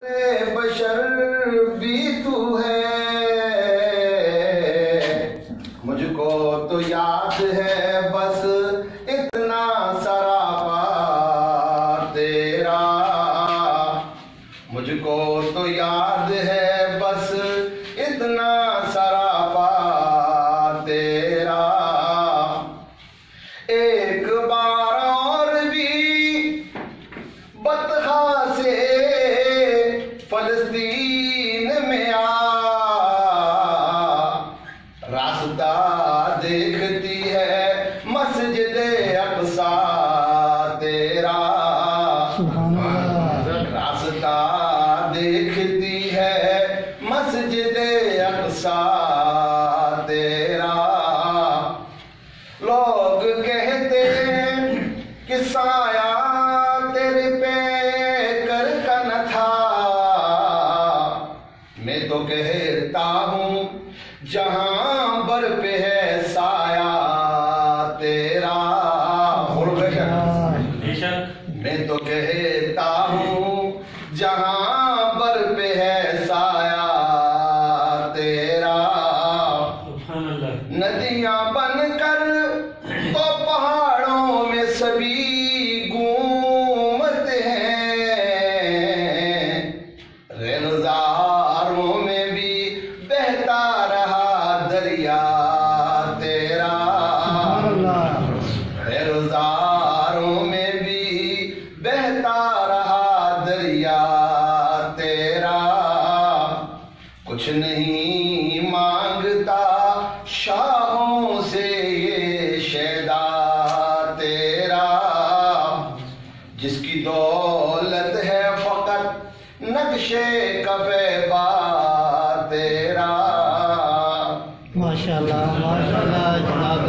بشر بھی تو ہے، مجھ کو تو یاد ہے بس اتنا سراپا تیرا، مجھ کو تو یاد ہے بس اتنا سراپا تیرا، ایک بار اور بھی بطحا سے فلسطین میں آ، راستہ دیکھتی ہے مسجد اقصی تیرا، راستہ دیکھتی ہے مسجد اقصی تیرا، لوگ کہتے ہیں کہ سایہ تیرے پہ کر کا نہ تھا، میں تو کہتا ہوں جہاں بر پہ ہے سایہ تیرا، میں تو کہتا ہوں جہاں بر پہ ہے سایہ تیرا، ندیاں بن کر تو پہاڑوں میں سبھی گھومتے ہیں، ریزاروں میں بھی بہتا رہا دریا تیرا، ریزاروں میں بھی بہتا رہا دریا تیرا، کچھ نہیں مانگتا شاہوں سے یہ شیدا تیرا، جس کی دولت ہے فقط نقشے کفے با تیرا۔ ماشاءاللہ ماشاءاللہ جناب۔